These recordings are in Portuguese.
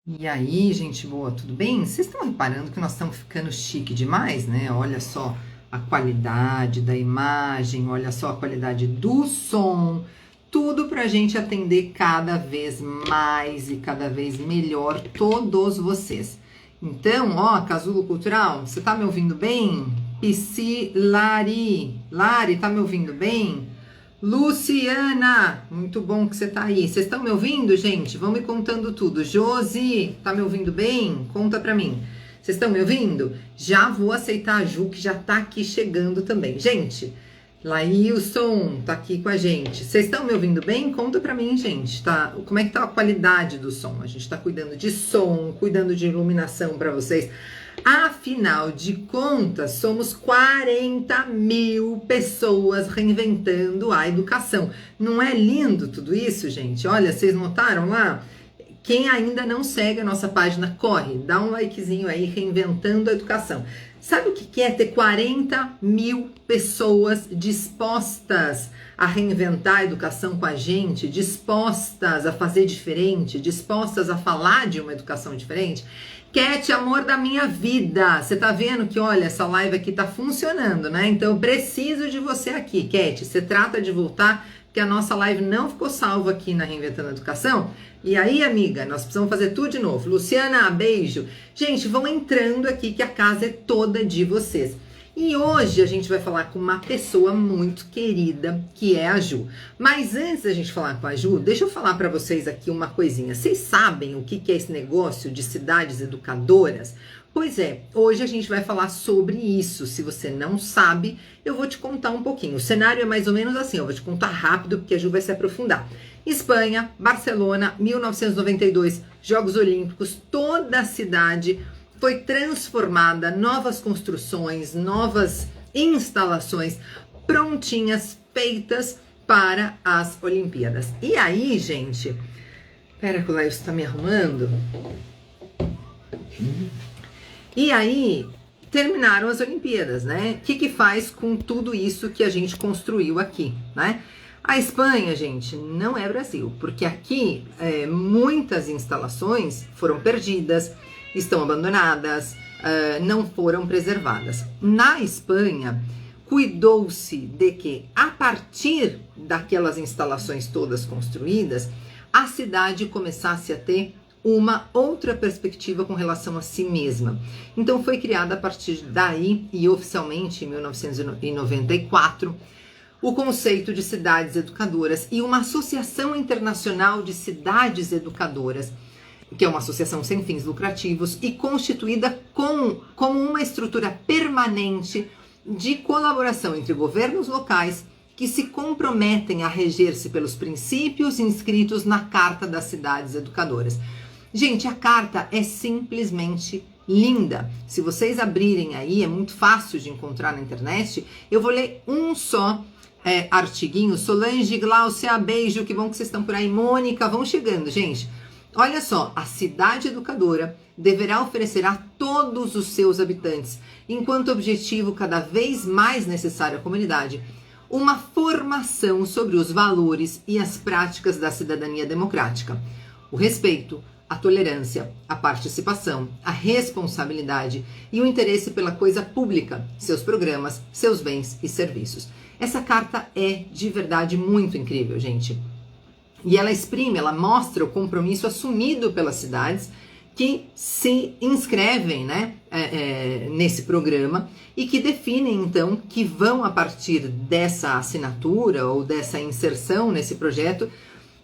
E aí, gente boa, tudo bem? Vocês estão reparando que nós estamos ficando chique demais, né? Olha só a qualidade da imagem, olha só a qualidade do som, tudo para a gente atender cada vez mais e cada vez melhor todos vocês. Então, ó, Casulo Cultural, você tá me ouvindo bem? Psi Lari, tá me ouvindo bem? Luciana, muito bom que você tá aí. Vocês estão me ouvindo, gente? Vão me contando tudo. Josi, tá me ouvindo bem? Conta pra mim. Vocês estão me ouvindo? Já vou aceitar a Ju, que já tá aqui chegando também. Gente, Laílson tá aqui com a gente. Vocês estão me ouvindo bem? Conta pra mim, gente. Tá? Como é que tá a qualidade do som? A gente tá cuidando de som, cuidando de iluminação pra vocês. Afinal de contas, somos 40 mil pessoas reinventando a educação. Não é lindo tudo isso, gente? Olha, vocês notaram lá? Quem ainda não segue a nossa página, corre, dá um likezinho aí, reinventando a educação. Sabe o que é ter 40 mil pessoas dispostas a reinventar a educação com a gente, dispostas a fazer diferente, dispostas a falar de uma educação diferente? Cat, amor da minha vida, você tá vendo que, olha, essa live aqui tá funcionando, né? Então eu preciso de você aqui, Cat. Você trata de voltar, porque a nossa live não ficou salva aqui na Reinventando a Educação. E aí, amiga, nós precisamos fazer tudo de novo. Luciana, beijo. Gente, vão entrando aqui que a casa é toda de vocês. E hoje a gente vai falar com uma pessoa muito querida, que é a Ju. Mas antes da gente falar com a Ju, deixa eu falar para vocês aqui uma coisinha. Vocês sabem o que é esse negócio de cidades educadoras? Pois é, hoje a gente vai falar sobre isso. Se você não sabe, eu vou te contar um pouquinho. O cenário é mais ou menos assim, eu vou te contar rápido porque a Ju vai se aprofundar. Espanha, Barcelona, 1992, Jogos Olímpicos, toda a cidade foi transformada, novas construções, novas instalações prontinhas, feitas para as Olimpíadas. E aí, gente, pera que o Laís está me arrumando. E aí, terminaram as Olimpíadas, né? O que faz com tudo isso que a gente construiu aqui, né? A Espanha, gente, não é Brasil, porque aqui muitas instalações foram perdidas, estão abandonadas, não foram preservadas. Na Espanha, cuidou-se de que, a partir daquelas instalações todas construídas, a cidade começasse a ter uma outra perspectiva com relação a si mesma. Então foi criada a partir daí, e oficialmente em 1994, o conceito de cidades educadoras e uma associação internacional de cidades educadoras, que é uma associação sem fins lucrativos e constituída como uma estrutura permanente de colaboração entre governos locais que se comprometem a reger-se pelos princípios inscritos na Carta das Cidades Educadoras. Gente, a carta é simplesmente linda. Se vocês abrirem aí, é muito fácil de encontrar na internet. Eu vou ler um só artiguinho. Solange, Glaucia, beijo, que bom que vocês estão por aí. Mônica, vão chegando, gente. Olha só, a cidade educadora deverá oferecer a todos os seus habitantes, enquanto objetivo cada vez mais necessário à comunidade, uma formação sobre os valores e as práticas da cidadania democrática, o respeito, a tolerância, a participação, a responsabilidade e o interesse pela coisa pública, seus programas, seus bens e serviços. Essa carta é de verdade muito incrível, gente. E ela exprime, ela mostra o compromisso assumido pelas cidades que se inscrevem, né, nesse programa e que definem, então, que vão, a partir dessa assinatura ou dessa inserção nesse projeto,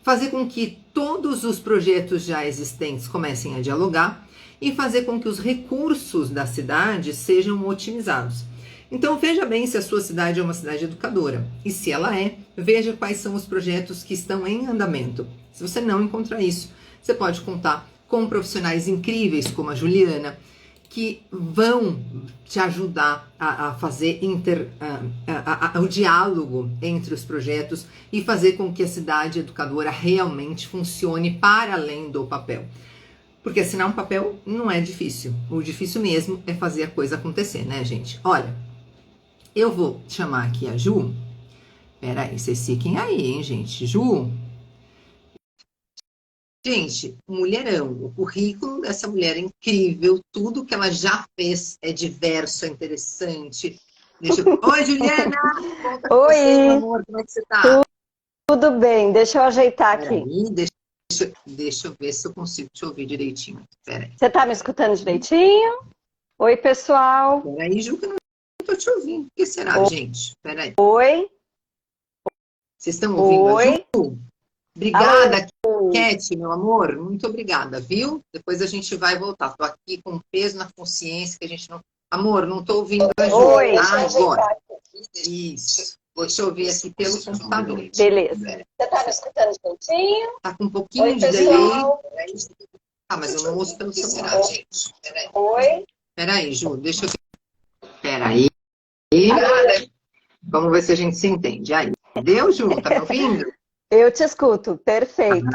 fazer com que todos os projetos já existentes comecem a dialogar e fazer com que os recursos da cidade sejam otimizados. Então veja bem se a sua cidade é uma cidade educadora. E se ela é, veja quais são os projetos que estão em andamento. Se você não encontrar isso, você pode contar com profissionais incríveis como a Juliana, que vão te ajudar a fazer o diálogo entre os projetos e fazer com que a cidade educadora realmente funcione para além do papel. Porque assinar um papel não é difícil. O difícil mesmo é fazer a coisa acontecer, né, gente? Olha, eu vou chamar aqui a Ju. Peraí, vocês fiquem aí, hein, gente? Ju, Gente, mulherão, o currículo dessa mulher é incrível, tudo que ela já fez é diverso, é interessante. Oi, Juliana! Conta com você, meu Oi, amor, como é que você tá? tudo bem? Deixa eu ajeitar aqui. Peraí, deixa eu ver se eu consigo te ouvir direitinho. Peraí. Você tá me escutando direitinho? Oi, pessoal. Peraí, Ju, que eu não tô te ouvindo. O que será, gente? Peraí. Oi, Vocês estão ouvindo a Ju? oi. Alô. Obrigada, Cat, meu amor. Muito obrigada, viu? Depois a gente vai voltar. Tô aqui com um peso na consciência que a gente não. Amor, não tô ouvindo a Ju, Oi. tá? Agora. Isso. Vou te ouvir aqui pelo computador. Beleza. Você tá me escutando direitinho? Tá com um pouquinho Oi, de delay. pessoal. Ah, mas eu não ouço pelo celular, gente. Oi. Peraí, Ju, deixa eu ver. Peraí. Vamos ver se a gente se entende. Aí. Deu, Ju? Tá me ouvindo? Eu te escuto, perfeito.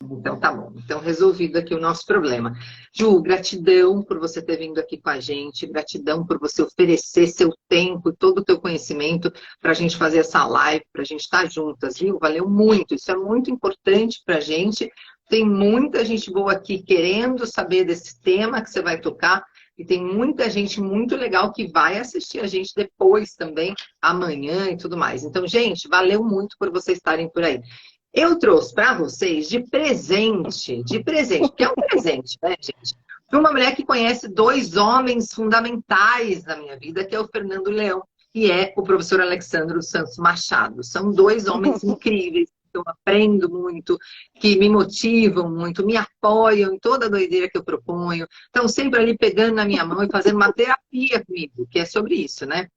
Então tá bom. Então resolvido aqui o nosso problema. Ju, gratidão por você ter vindo aqui com a gente, gratidão por você oferecer seu tempo e todo o teu conhecimento para a gente fazer essa live, para a gente estar juntas, viu? Valeu muito, isso é muito importante para a gente. Tem muita gente boa aqui querendo saber desse tema que você vai tocar e tem muita gente muito legal que vai assistir a gente depois também, amanhã e tudo mais. Então, gente, valeu muito por vocês estarem por aí. Eu trouxe para vocês de presente, porque é um presente, né, gente? Para uma mulher que conhece dois homens fundamentais na minha vida, que é o Fernando Leão e é o professor Alexandre Santos Machado. São dois homens incríveis, que eu aprendo muito, que me motivam muito, me apoiam em toda a doideira que eu proponho. Estão sempre ali pegando na minha mão e fazendo uma terapia comigo, que é sobre isso, né?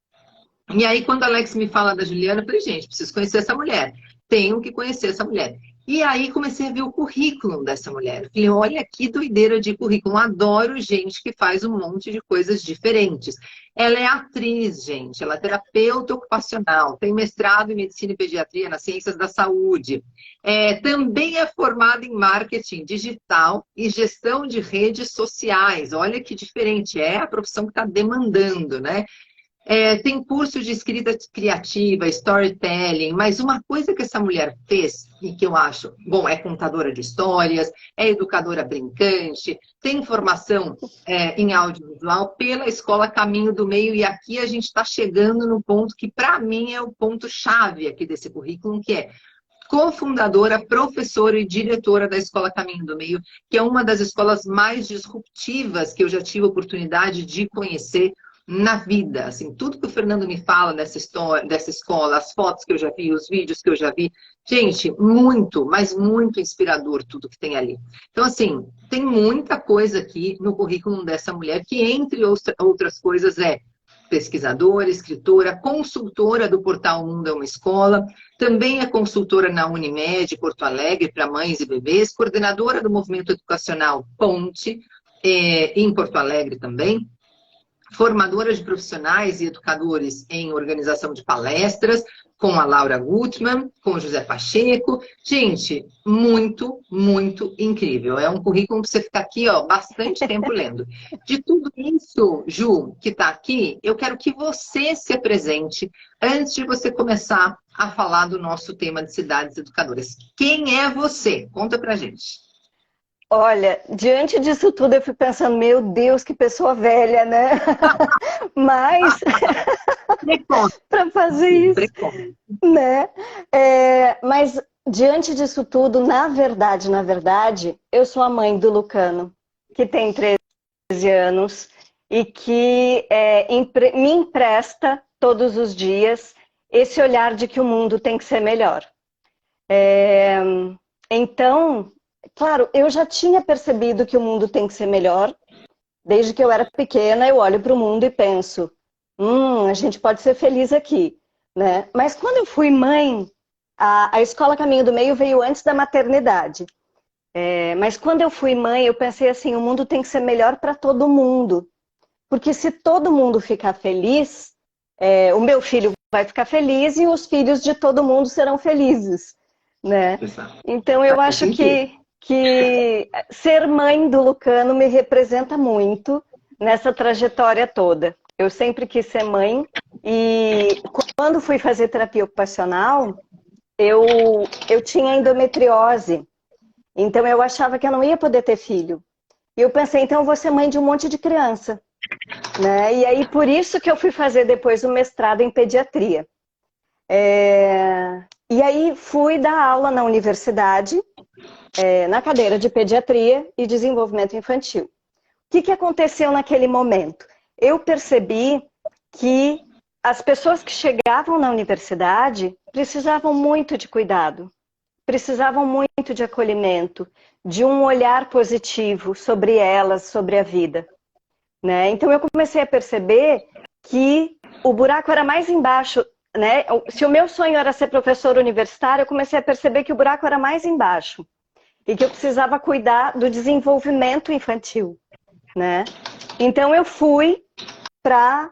E aí, quando a Alex me fala da Juliana, eu falei, gente, preciso conhecer essa mulher. Tenho que conhecer essa mulher. E aí comecei a ver o currículo dessa mulher. Eu falei, olha que doideira de currículo. Adoro gente que faz um monte de coisas diferentes. Ela é atriz, gente. Ela é terapeuta ocupacional. Tem mestrado em medicina e pediatria nas ciências da saúde. Também é formada em marketing digital e gestão de redes sociais. Olha que diferente. É a profissão que está demandando, né? Tem curso de escrita criativa, storytelling, mas uma coisa que essa mulher fez, e que eu acho, bom, é contadora de histórias, é educadora brincante, tem formação em audiovisual pela Escola Caminho do Meio, e aqui a gente está chegando no ponto que, para mim, é o ponto-chave aqui desse currículo, que é cofundadora, professora e diretora da Escola Caminho do Meio, que é uma das escolas mais disruptivas que eu já tive a oportunidade de conhecer na vida. Assim, tudo que o Fernando me fala dessa história, dessa escola, as fotos que eu já vi, os vídeos que eu já vi, gente, muito, mas muito inspirador tudo que tem ali. Então, assim, tem muita coisa aqui no currículo dessa mulher, que entre outras coisas é pesquisadora, escritora, consultora do portal Mundo é uma Escola, também é consultora na Unimed, Porto Alegre, para mães e bebês, coordenadora do movimento educacional Ponte, em Porto Alegre também, formadora de profissionais e educadores em organização de palestras, com a Laura Gutmann, com o José Pacheco. Gente, muito, muito incrível. É um currículo para você ficar aqui, ó, bastante tempo lendo. De tudo isso, Ju, que está aqui, eu quero que você se apresente antes de você começar a falar do nosso tema de cidades educadoras. Quem é você? Conta pra gente. Olha, diante disso tudo eu fui pensando, meu Deus, que pessoa velha, né? Mas, para fazer isso, né? Mas, diante disso tudo, na verdade, eu sou a mãe do Lucano, que tem 13 anos e que me empresta todos os dias esse olhar de que o mundo tem que ser melhor. Então, claro, eu já tinha percebido que o mundo tem que ser melhor. Desde que eu era pequena, eu olho para o mundo e penso, a gente pode ser feliz aqui, né? Mas quando eu fui mãe, a Escola Caminho do Meio veio antes da maternidade. Mas quando eu fui mãe, eu pensei assim, o mundo tem que ser melhor para todo mundo. Porque se todo mundo ficar feliz, o meu filho vai ficar feliz e os filhos de todo mundo serão felizes, né? Então eu acho que ser mãe do Lucano me representa muito nessa trajetória toda. Eu sempre quis ser mãe e quando fui fazer terapia ocupacional, eu tinha endometriose Então eu achava que eu não ia poder ter filho. E eu pensei, então eu vou ser mãe de um monte de criança, né? E aí por isso que eu fui fazer depois o mestrado em pediatria. E aí fui dar aula na universidade, na cadeira de pediatria e desenvolvimento infantil. O que aconteceu naquele momento? Eu percebi que as pessoas que chegavam na universidade precisavam muito de cuidado, precisavam muito de acolhimento, de um olhar positivo sobre elas, sobre a vida, né? Então eu comecei a perceber que o buraco era mais embaixo, né? Se o meu sonho era ser professora universitária, eu comecei a perceber que o buraco era mais embaixo e que eu precisava cuidar do desenvolvimento infantil, né? Então eu fui para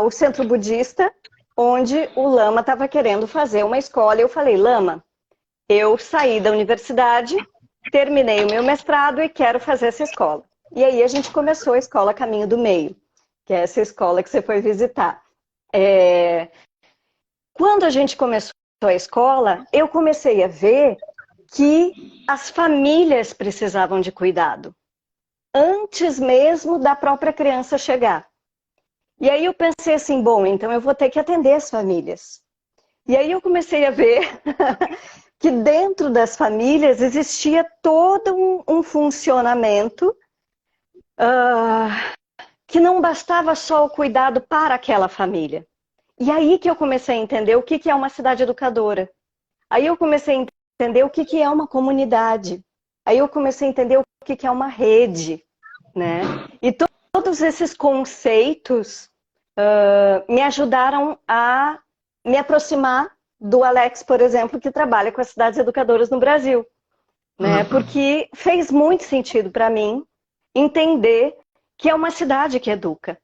o centro budista, onde o Lama estava querendo fazer uma escola. Eu falei, Lama, eu saí da universidade, terminei o meu mestrado e quero fazer essa escola. E aí a gente começou a escola Caminho do Meio, que é essa escola que você foi visitar. Quando a gente começou a escola, eu comecei a ver que as famílias precisavam de cuidado, antes mesmo da própria criança chegar. E aí eu pensei assim, bom, então eu vou ter que atender as famílias. E aí eu comecei a ver que dentro das famílias existia todo um funcionamento que não bastava só o cuidado para aquela família. E aí que eu comecei a entender o que é uma cidade educadora. Aí eu comecei a entender o que é uma comunidade. Aí eu comecei a entender o que é uma rede, né? E todos esses conceitos me ajudaram a me aproximar do Alex, por exemplo, que trabalha com as cidades educadoras no Brasil, né? Porque fez muito sentido para mim entender que é uma cidade que educa.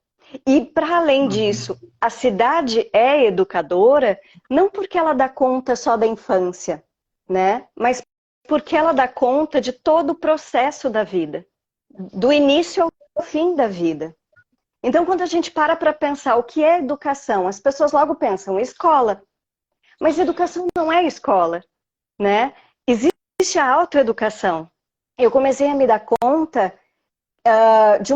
E, para além disso, a cidade é educadora não porque ela dá conta só da infância, né? Mas porque ela dá conta de todo o processo da vida, do início ao fim da vida. Então, quando a gente para pensar o que é educação, as pessoas logo pensam escola. Mas educação não é escola, né? Existe a autoeducação. Eu comecei a me dar conta de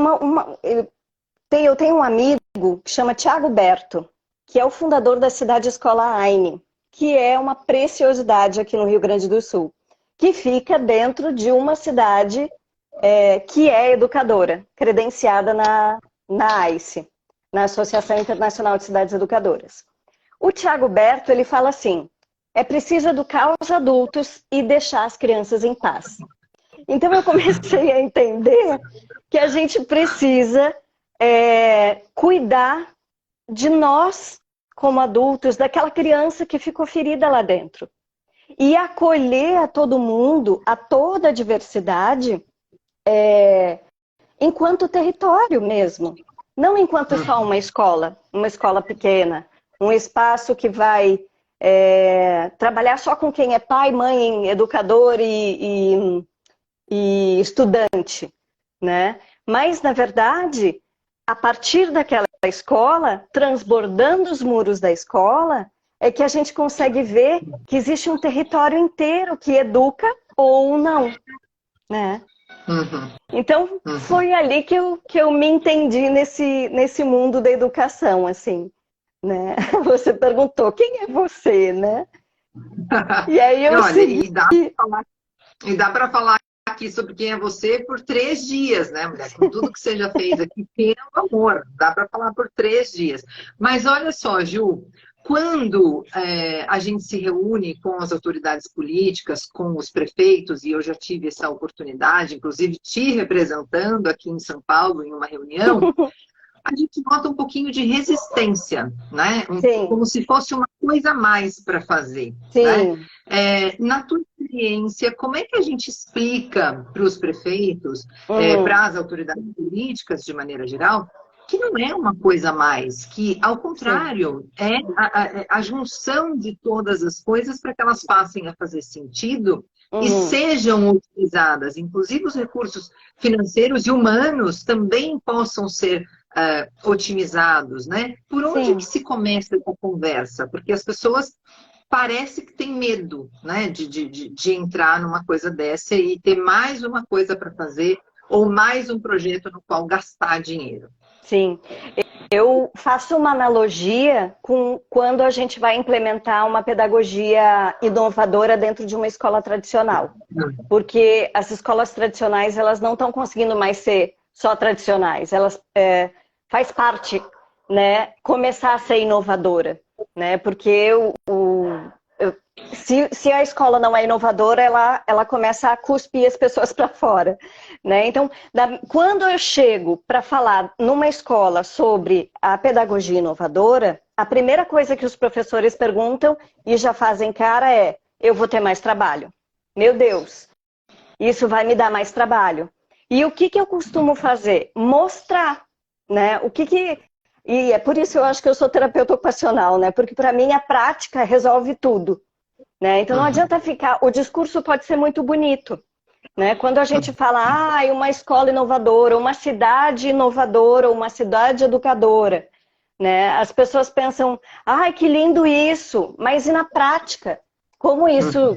eu tenho um amigo que chama Tiago Berto, que é o fundador da Cidade Escola Aine, que é uma preciosidade aqui no Rio Grande do Sul, que fica dentro de uma cidade que é educadora, credenciada na AICE, na Associação Internacional de Cidades Educadoras. O Tiago Berto, ele fala assim, é preciso educar os adultos e deixar as crianças em paz. Então eu comecei a entender que a gente precisa cuidar de nós como adultos, daquela criança que ficou ferida lá dentro. E acolher a todo mundo, a toda a diversidade, enquanto território mesmo. Não enquanto só uma escola pequena, um espaço que vai trabalhar só com quem é pai, mãe, educador e estudante, né? Mas, na verdade, a partir daquela escola, transbordando os muros da escola, é que a gente consegue ver que existe um território inteiro que educa ou não, né? Então, foi ali que eu me entendi nesse mundo da educação, assim, né? Você perguntou, quem é você, né? E aí eu segui. E dá para falar aqui sobre quem é você por 3 dias, né, mulher? Com tudo que você já fez aqui, pelo amor, dá para falar por 3 dias. Mas olha só, Ju, quando a gente se reúne com as autoridades políticas, com os prefeitos, e eu já tive essa oportunidade, inclusive te representando aqui em São Paulo em uma reunião, a gente nota um pouquinho de resistência, né? Como se fosse uma coisa a mais para fazer. Né? Na tua experiência, como é que a gente explica para os prefeitos, para as autoridades políticas de maneira geral, que não é uma coisa a mais, que, ao contrário, é a junção de todas as coisas para que elas passem a fazer sentido e sejam utilizadas, inclusive os recursos financeiros e humanos também possam ser otimizados, né? Por onde que se começa essa conversa? Porque as pessoas parece que tem medo, né, de entrar numa coisa dessa e ter mais uma coisa para fazer ou mais um projeto no qual gastar dinheiro. Sim, eu faço uma analogia com quando a gente vai implementar uma pedagogia inovadora dentro de uma escola tradicional. Porque as escolas tradicionais, elas não estão conseguindo mais ser só tradicionais. Elas faz parte, né, começar a ser inovadora, né? Porque se a escola não é inovadora, ela começa a cuspir as pessoas para fora, né? Então, quando eu chego para falar numa escola sobre a pedagogia inovadora, a primeira coisa que os professores perguntam e já fazem cara é: eu vou ter mais trabalho? Meu Deus, isso vai me dar mais trabalho. E o que eu costumo fazer? Mostrar, né? E é por isso que eu acho que eu sou terapeuta ocupacional, né? Porque para mim a prática resolve tudo. Né? Então não adianta ficar, o discurso pode ser muito bonito, né? Quando a gente fala, uma escola inovadora, uma cidade inovadora, uma cidade educadora, né? As pessoas pensam, que lindo isso, mas e na prática? Como isso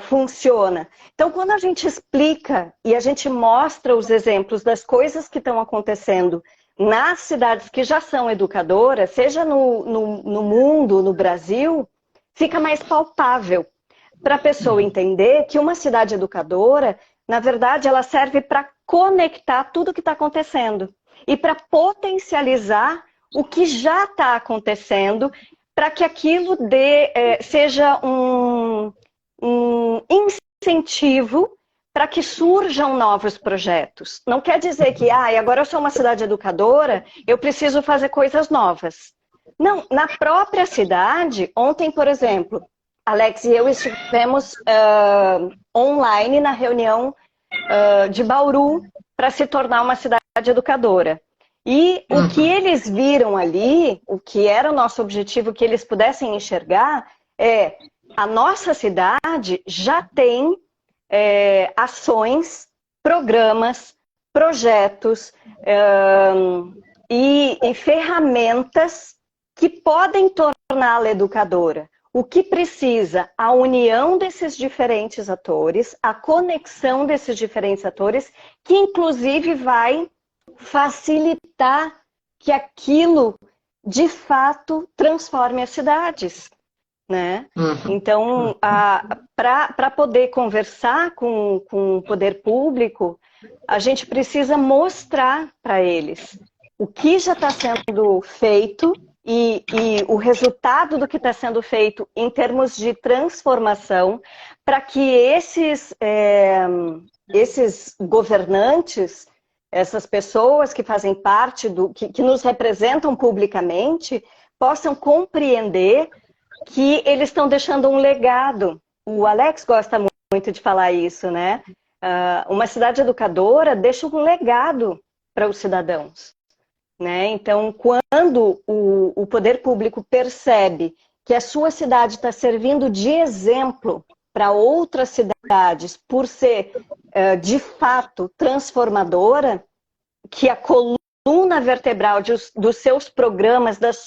funciona? Então quando a gente explica e a gente mostra os exemplos das coisas que estão acontecendo nas cidades que já são educadoras, seja no mundo, no Brasil, fica mais palpável para a pessoa entender que uma cidade educadora, na verdade, ela serve para conectar tudo o que está acontecendo e para potencializar o que já está acontecendo, para que aquilo seja um incentivo para que surjam novos projetos. Não quer dizer que, agora eu sou uma cidade educadora, eu preciso fazer coisas novas. Não, na própria cidade, ontem, por exemplo, Alex e eu estivemos online na reunião de Bauru para se tornar uma cidade educadora. E o que eles viram ali, o que era o nosso objetivo, que eles pudessem enxergar, a nossa cidade já tem ações, programas, projetos e ferramentas que podem torná-la educadora. O que precisa? A união desses diferentes atores, a conexão desses diferentes atores, que inclusive vai facilitar que aquilo, de fato, transforme as cidades. Né? Então, para poder conversar com o poder público, a gente precisa mostrar para eles o que já está sendo feito e o resultado do que está sendo feito em termos de transformação, para que esses governantes, essas pessoas que fazem parte que nos representam publicamente, possam compreender que eles estão deixando um legado. O Alex gosta muito de falar isso, né? Uma cidade educadora deixa um legado para os cidadãos. Né? Então, quando o poder público percebe que a sua cidade está servindo de exemplo para outras cidades, por ser, de fato, transformadora, que a coluna vertebral dos seus programas, dos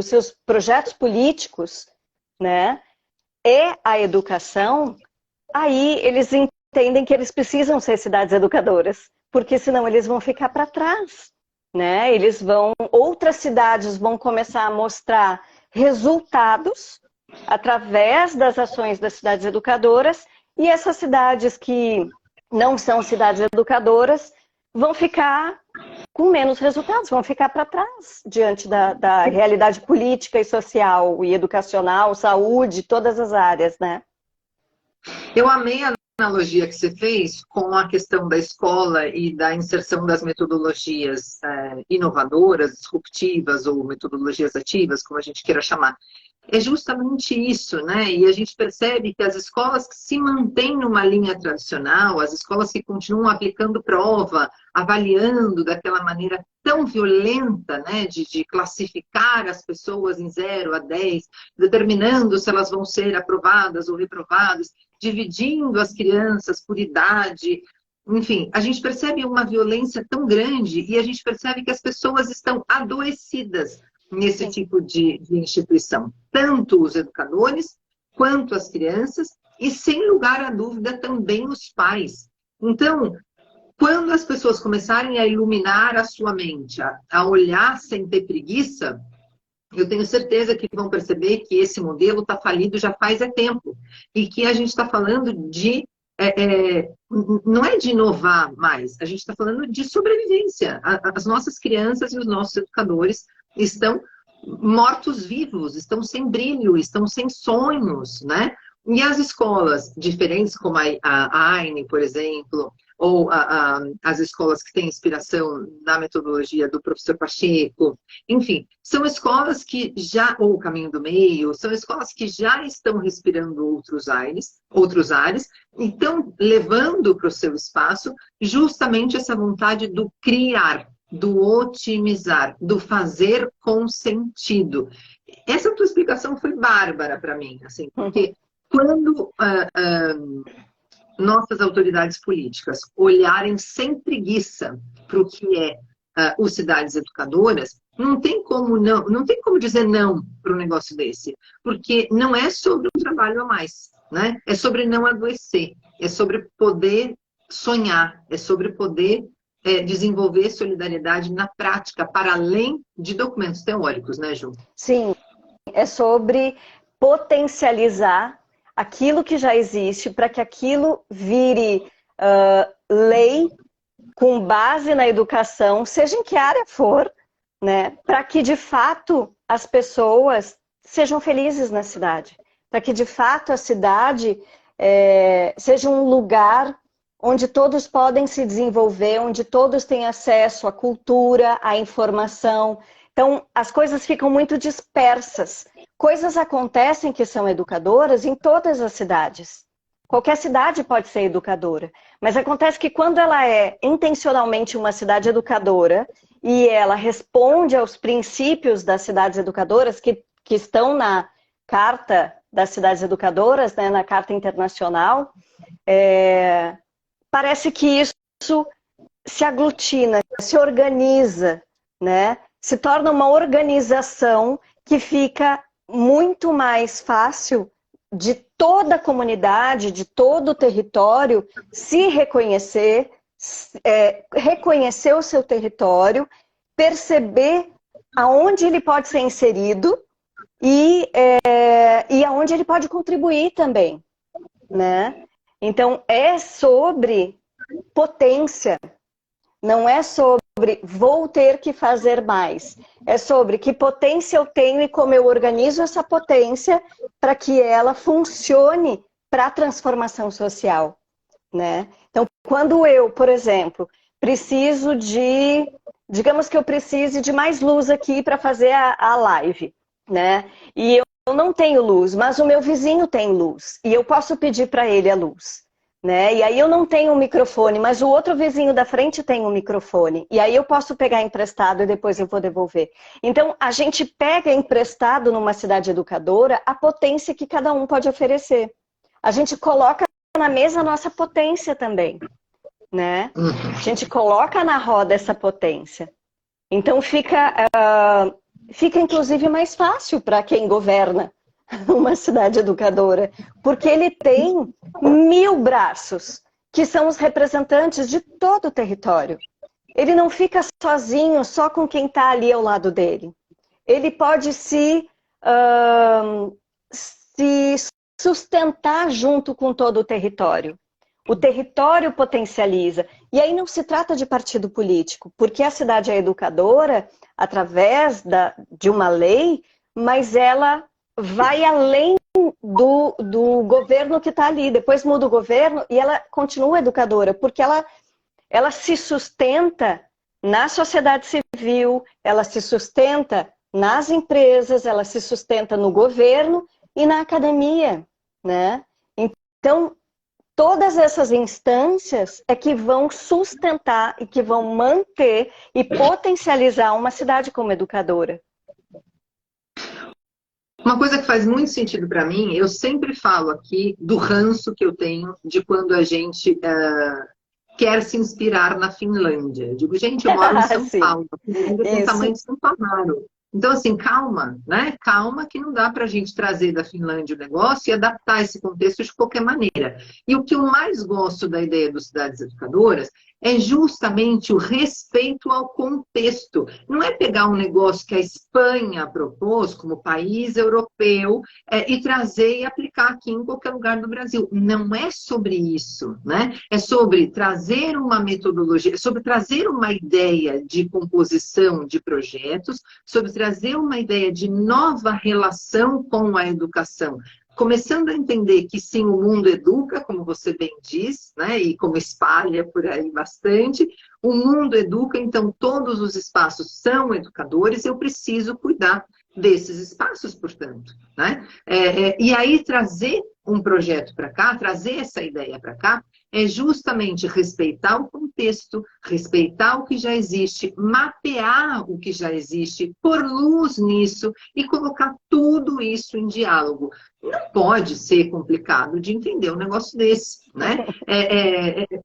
seus projetos políticos, né, é a educação, aí eles entendem que eles precisam ser cidades educadoras, porque senão eles vão ficar para trás, né? Outras cidades vão começar a mostrar resultados através das ações das cidades educadoras, e essas cidades que não são cidades educadoras vão ficar com menos resultados, vão ficar para trás diante da realidade política e social e educacional, saúde, todas as áreas, né? Eu amei a analogia que você fez com a questão da escola e da inserção das metodologias inovadoras, disruptivas ou metodologias ativas, como a gente queira chamar. É justamente isso, né? E a gente percebe que as escolas que se mantêm numa linha tradicional, as escolas que continuam aplicando prova, avaliando daquela maneira tão violenta, né? De classificar as pessoas em 0 a 10, determinando se elas vão ser aprovadas ou reprovadas, dividindo as crianças por idade. Enfim, a gente percebe uma violência tão grande e a gente percebe que as pessoas estão adoecidas nesse Sim. tipo de instituição. Tanto os educadores, quanto as crianças, e sem lugar a dúvida também os pais. Então, quando as pessoas começarem a iluminar a sua mente, a olhar sem ter preguiça, eu tenho certeza que vão perceber que esse modelo está falido já faz tempo. E que a gente está falando de. Não é de inovar mais, a gente está falando de sobrevivência. As nossas crianças e os nossos educadores estão mortos-vivos, estão sem brilho, estão sem sonhos, né? E as escolas diferentes, como a AINE, por exemplo, ou as escolas que têm inspiração na metodologia do professor Pacheco, enfim, são escolas que já, ou o Caminho do Meio, são escolas que já estão respirando outros ares, e estão levando para o seu espaço justamente essa vontade do criar, do otimizar, do fazer com sentido. Essa tua explicação foi bárbara para mim, assim, porque quando nossas autoridades políticas olharem sem preguiça para o que é os cidades educadoras, não tem como dizer não para um negócio desse, porque não é sobre um trabalho a mais, né? É sobre não adoecer, é sobre poder sonhar, é sobre poder desenvolver solidariedade na prática, para além de documentos teóricos, né, Ju? Sim, é sobre potencializar aquilo que já existe para que aquilo vire lei com base na educação, seja em que área for, né, para que de fato as pessoas sejam felizes na cidade, para que de fato a cidade seja um lugar onde todos podem se desenvolver, onde todos têm acesso à cultura, à informação. Então, as coisas ficam muito dispersas. Coisas acontecem que são educadoras em todas as cidades. Qualquer cidade pode ser educadora, mas acontece que quando ela é intencionalmente uma cidade educadora e ela responde aos princípios das cidades educadoras que estão na Carta das Cidades Educadoras, né, na Carta Internacional, parece que isso se aglutina, se organiza, né? Se torna uma organização que fica muito mais fácil de toda a comunidade, de todo o território se reconhecer, reconhecer o seu território, perceber aonde ele pode ser inserido e aonde ele pode contribuir também, né? Então, é sobre potência, não é sobre vou ter que fazer mais. É sobre que potência eu tenho e como eu organizo essa potência para que ela funcione para a transformação social, né? Então, quando eu, por exemplo, preciso digamos que eu precise de mais luz aqui para fazer a live, né? E eu não tenho luz, mas o meu vizinho tem luz e eu posso pedir para ele a luz, né? E aí eu não tenho um microfone, mas o outro vizinho da frente tem um microfone. E aí eu posso pegar emprestado e depois eu vou devolver. Então, a gente pega emprestado numa cidade educadora a potência que cada um pode oferecer. A gente coloca na mesa a nossa potência também, né? A gente coloca na roda essa potência. Então, fica inclusive mais fácil para quem governa uma cidade educadora, porque ele tem 1000 braços, que são os representantes de todo o território. Ele não fica sozinho, só com quem está ali ao lado dele. Ele pode se sustentar junto com todo o território. O território potencializa. E aí não se trata de partido político, porque a cidade é educadora através de uma lei, mas ela vai além do governo que está ali. Depois muda o governo e ela continua educadora, porque ela se sustenta na sociedade civil, ela se sustenta nas empresas, ela se sustenta no governo e na academia, né? Então, todas essas instâncias é que vão sustentar e que vão manter e potencializar uma cidade como educadora. Uma coisa que faz muito sentido para mim, eu sempre falo aqui do ranço que eu tenho de quando a gente quer se inspirar na Finlândia. Eu digo, gente, eu moro em São Paulo, a Finlândia tem o tamanho de Santo Amaro. Então, assim, calma, né? Calma que não dá para a gente trazer da Finlândia o negócio e adaptar esse contexto de qualquer maneira. E o que eu mais gosto da ideia dos Cidades Educadoras é justamente o respeito ao contexto. Não é pegar um negócio que a Espanha propôs como país europeu e trazer e aplicar aqui em qualquer lugar do Brasil. Não é sobre isso, né? É sobre trazer uma metodologia, sobre trazer uma ideia de composição de projetos, sobre trazer uma ideia de nova relação com a educação. Começando a entender que sim, o mundo educa, como você bem diz, né, e como espalha por aí bastante, o mundo educa, então todos os espaços são educadores, eu preciso cuidar desses espaços, portanto, né? E aí trazer um projeto para cá, trazer essa ideia para cá, é justamente respeitar o contexto, respeitar o que já existe, mapear o que já existe, pôr luz nisso e colocar tudo isso em diálogo. Não pode ser complicado de entender um negócio desse, né?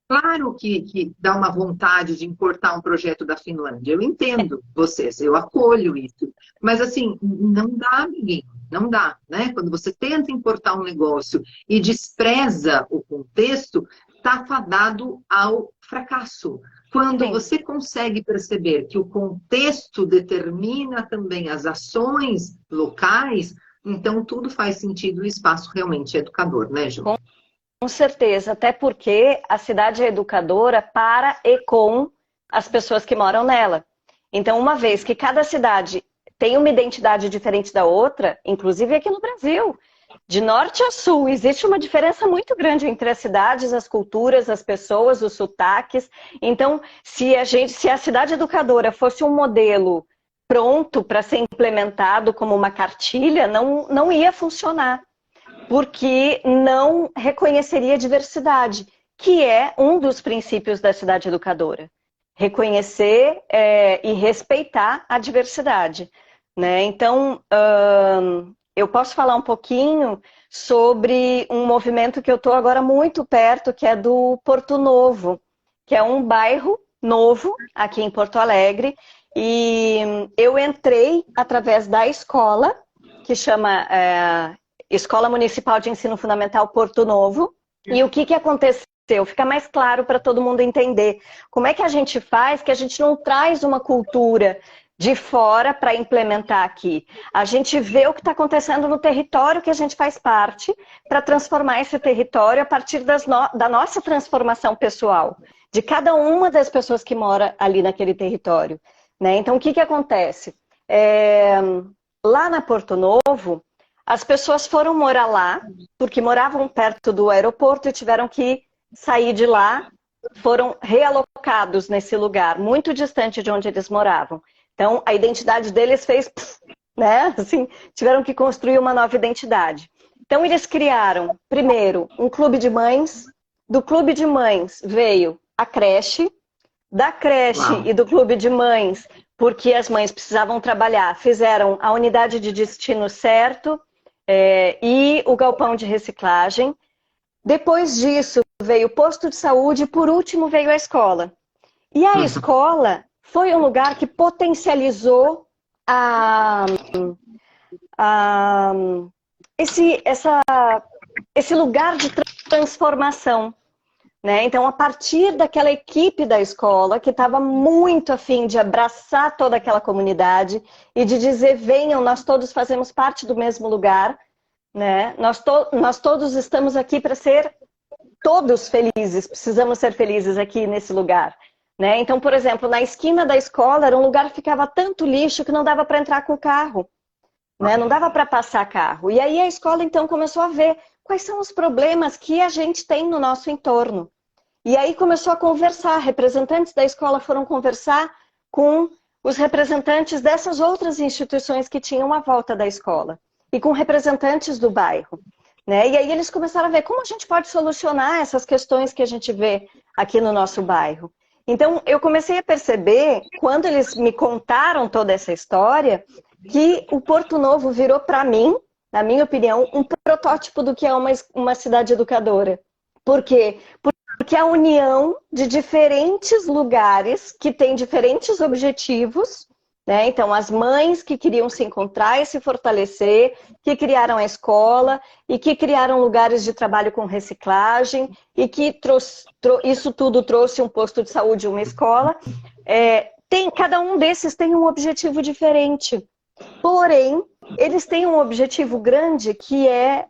Claro que dá uma vontade de importar um projeto da Finlândia. Eu entendo vocês, eu acolho isso. Mas, assim, não dá, amiguinho, não dá, né? Quando você tenta importar um negócio e despreza o contexto, está fadado ao fracasso. Quando você consegue perceber que o contexto determina também as ações locais, então tudo faz sentido e o espaço realmente é educador, né, Ju? Com certeza, até porque a cidade é educadora para e com as pessoas que moram nela. Então, uma vez que cada cidade tem uma identidade diferente da outra, inclusive aqui no Brasil, de norte a sul, existe uma diferença muito grande entre as cidades, as culturas, as pessoas, os sotaques. Então, se a cidade educadora fosse um modelo pronto para ser implementado como uma cartilha, não ia funcionar, porque não reconheceria a diversidade, que é um dos princípios da cidade educadora. Reconhecer e respeitar a diversidade, né? Então, eu posso falar um pouquinho sobre um movimento que eu estou agora muito perto, que é do Porto Novo, que é um bairro novo aqui em Porto Alegre, e eu entrei através da escola, que chama Escola Municipal de Ensino Fundamental Porto Novo, e o que aconteceu? Fica mais claro para todo mundo entender como é que a gente faz, que a gente não traz uma cultura de fora para implementar aqui. A gente vê o que está acontecendo no território que a gente faz parte para transformar esse território a partir da nossa transformação pessoal, de cada uma das pessoas que mora ali naquele território, né? Então, o que acontece? Lá na Porto Novo, as pessoas foram morar lá, porque moravam perto do aeroporto e tiveram que sair de lá, foram realocados nesse lugar, muito distante de onde eles moravam. Então, a identidade deles fez, né? Assim, tiveram que construir uma nova identidade. Então, eles criaram, primeiro, um clube de mães. Do clube de mães veio a creche. Da creche e do clube de mães, porque as mães precisavam trabalhar, fizeram a unidade de destino certo e o galpão de reciclagem. Depois disso, veio o posto de saúde e, por último, veio a escola. E a escola foi um lugar que potencializou esse lugar de transformação, né? Então, a partir daquela equipe da escola, que estava muito afim de abraçar toda aquela comunidade e de dizer, venham, nós todos fazemos parte do mesmo lugar, né? Nós todos estamos aqui para ser todos felizes, precisamos ser felizes aqui nesse lugar, né? Então, por exemplo, na esquina da escola era um lugar que ficava tanto lixo que não dava para entrar com o carro, né? Não dava para passar carro. E aí a escola então começou a ver quais são os problemas que a gente tem no nosso entorno. E aí começou a conversar, representantes da escola foram conversar com os representantes dessas outras instituições que tinham à volta da escola e com representantes do bairro, né? E aí eles começaram a ver como a gente pode solucionar essas questões que a gente vê aqui no nosso bairro. Então eu comecei a perceber, quando eles me contaram toda essa história, que o Porto Novo virou para mim, na minha opinião, um protótipo do que é uma cidade educadora. Por quê? Porque a união de diferentes lugares que têm diferentes objetivos, né? Então, as mães que queriam se encontrar e se fortalecer, que criaram a escola e que criaram lugares de trabalho com reciclagem e que isso tudo trouxe um posto de saúde, uma escola. Cada um desses tem um objetivo diferente. Porém, eles têm um objetivo grande que é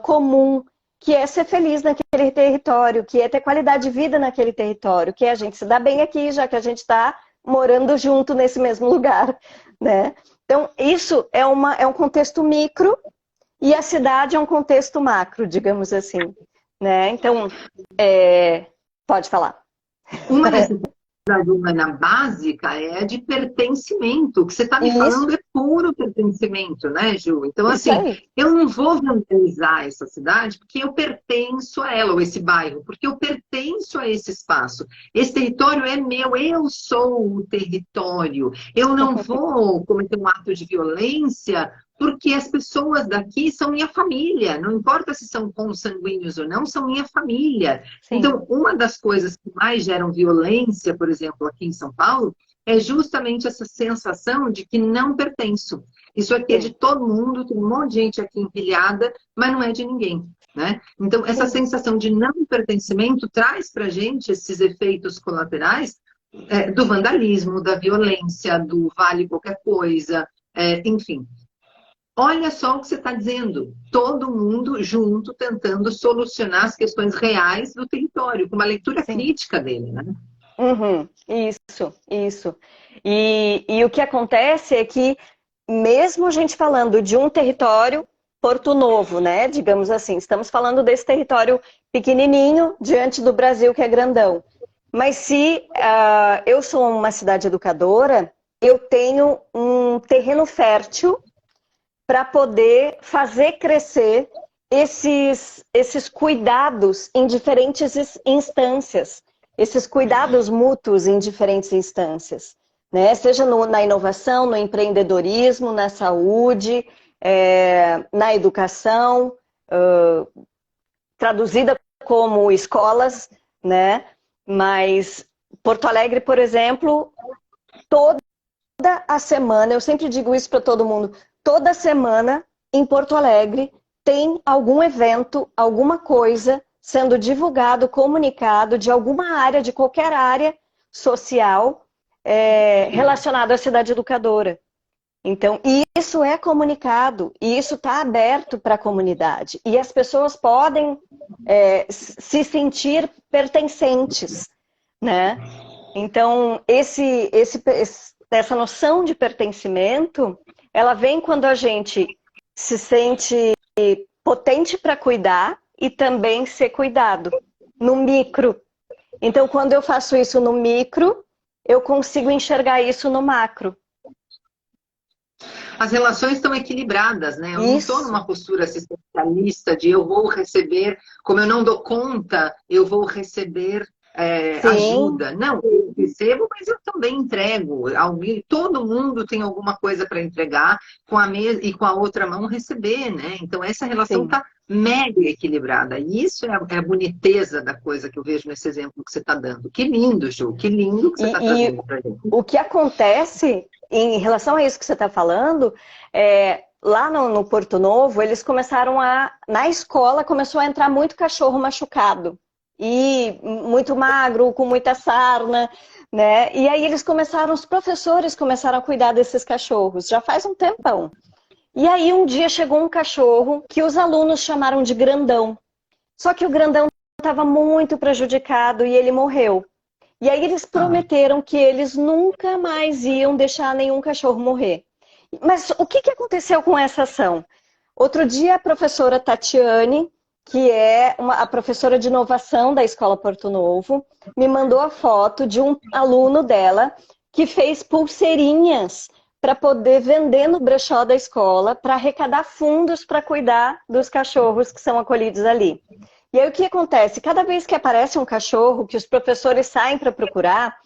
comum, que é ser feliz naquele território, que é ter qualidade de vida naquele território, que é a gente se dar bem aqui, já que a gente está morando junto nesse mesmo lugar, né? Então, isso é um contexto micro e a cidade é um contexto macro, digamos assim, né? Então, pode falar. Uma necessidade humana básica é a de pertencimento. O que você está me falando é puro pertencimento, né, Ju? Então, assim, eu não vou vandalizar essa cidade porque eu pertenço a ela, ou esse bairro, porque eu pertenço a esse espaço. Esse território é meu, eu sou o território. Eu não vou cometer um ato de violência porque as pessoas daqui são minha família, não importa se são consanguíneos ou não, são minha família. Sim. Então, uma das coisas que mais geram violência, por exemplo, aqui em São Paulo, é justamente essa sensação de que não pertenço. Isso aqui é de todo mundo, tem um monte de gente aqui empilhada, mas não é de ninguém, né? Então, essa sensação de não pertencimento traz pra gente esses efeitos colaterais do vandalismo, da violência, do vale qualquer coisa, enfim. Olha só o que você está dizendo. Todo mundo junto tentando solucionar as questões reais do território, com uma leitura crítica dele, né? Uhum, isso. E o que acontece é que, mesmo a gente falando de um território, Porto Novo, né? Digamos assim, estamos falando desse território pequenininho diante do Brasil, que é grandão. Mas se eu sou uma cidade educadora, eu tenho um terreno fértil para poder fazer crescer esses cuidados em diferentes instâncias, esses cuidados mútuos em diferentes instâncias, né? Seja na inovação, no empreendedorismo, na saúde, na educação, traduzida como escolas, né? Mas Porto Alegre, por exemplo, toda a semana, eu sempre digo isso para todo mundo, toda semana em Porto Alegre tem algum evento, alguma coisa sendo divulgado, comunicado de alguma área, de qualquer área social relacionada à cidade educadora. Então, isso é comunicado e isso está aberto para a comunidade. E as pessoas podem se sentir pertencentes, né? Então, essa noção de pertencimento, ela vem quando a gente se sente potente para cuidar e também ser cuidado, no micro. Então, quando eu faço isso no micro, eu consigo enxergar isso no macro. As relações estão equilibradas, né? Eu não estou numa postura assistencialista de eu vou receber, como eu não dou conta, eu vou receber ajuda. Não, eu recebo, mas eu também entrego. Todo mundo tem alguma coisa para entregar e com a outra mão receber, né? Então essa relação está mega equilibrada. E isso é a boniteza da coisa que eu vejo nesse exemplo que você está dando. Que lindo, Ju, que lindo que você está trazendo para gente. O que acontece em relação a isso que você está falando, lá no Porto Novo, eles começaram na escola começou a entrar muito cachorro machucado. E muito magro, com muita sarna, né? E aí os professores começaram a cuidar desses cachorros, já faz um tempão. E aí um dia chegou um cachorro que os alunos chamaram de grandão. Só que o grandão estava muito prejudicado e ele morreu. E aí eles prometeram que eles nunca mais iam deixar nenhum cachorro morrer. Mas o que aconteceu com essa ação? Outro dia a professora Tatiane, que é a professora de inovação da Escola Porto Novo, me mandou a foto de um aluno dela que fez pulseirinhas para poder vender no brechó da escola, para arrecadar fundos para cuidar dos cachorros que são acolhidos ali. E aí o que acontece? Cada vez que aparece um cachorro, que os professores saem para procurar,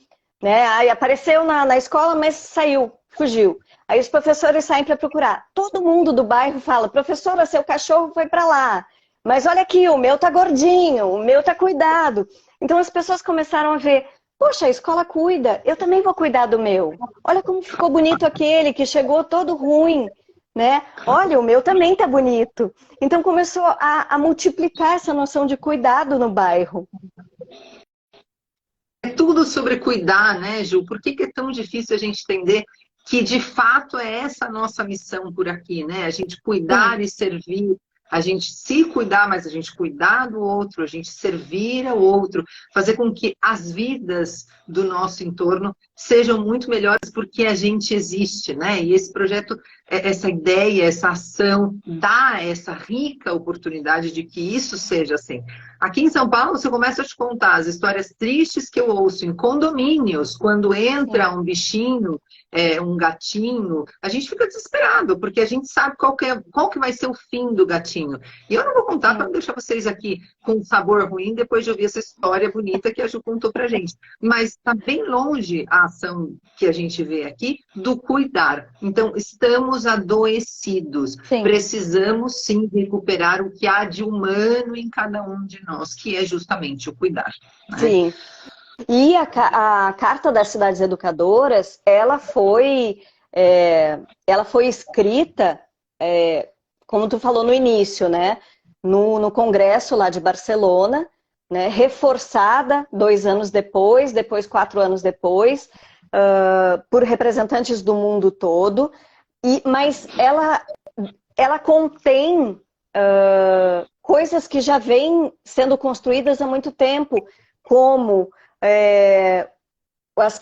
né? Aí apareceu na escola, mas saiu, fugiu. Aí os professores saem para procurar. Todo mundo do bairro fala, professora, seu cachorro foi para lá. Mas olha aqui, o meu tá gordinho, o meu tá cuidado. Então as pessoas começaram a ver, Poxa, a escola cuida, eu também vou cuidar do meu. Olha como ficou bonito aquele que chegou todo ruim, né? Olha, o meu também tá bonito. Então começou a multiplicar essa noção de cuidado no bairro. É tudo sobre cuidar, né, Ju? Por que que é tão difícil a gente entender que, de fato, é essa a nossa missão por aqui, né? A gente cuidar Sim, e servir, a gente se cuidar, mas a gente cuidar do outro, a gente servir ao outro, fazer com que as vidas do nosso entorno sejam muito melhores porque a gente existe, né? E esse projeto, essa ideia, essa ação, dá essa rica oportunidade de que isso seja assim. Aqui em São Paulo, você começa a te contar as histórias tristes que eu ouço em condomínios, quando sim, entra um bichinho, um gatinho, a gente fica desesperado, porque a gente sabe qual que vai ser o fim do gatinho. E eu não vou contar para sim, não deixar vocês aqui com um sabor ruim depois de ouvir essa história bonita que a Ju contou pra gente. Mas está bem longe a ação que a gente vê aqui do cuidar. Então, estamos adoecidos. sim, Precisamos sim recuperar o que há de humano em cada um de nós, que é justamente o cuidar, né? sim. E a Carta das Cidades Educadoras, ela foi escrita, como tu falou no início, né? No Congresso lá de Barcelona, né? Reforçada 2 anos depois 4 anos depois, por representantes do mundo todo. Mas ela contém coisas que já vêm sendo construídas há muito tempo, como as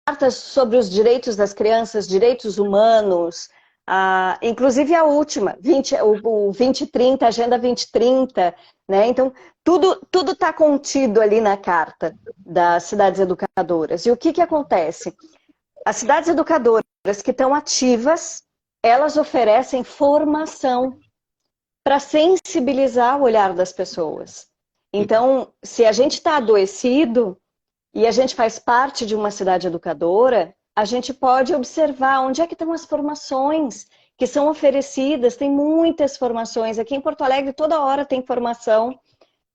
cartas sobre os direitos das crianças, direitos humanos, inclusive a última, o 2030, Agenda 2030, né? Então, tudo está contido ali na Carta das Cidades Educadoras. E o que acontece? As cidades educadoras que estão ativas, elas oferecem formação para sensibilizar o olhar das pessoas. Então, se a gente está adoecido e a gente faz parte de uma cidade educadora, a gente pode observar onde é que estão as formações que são oferecidas. Tem muitas formações. Aqui em Porto Alegre, toda hora tem formação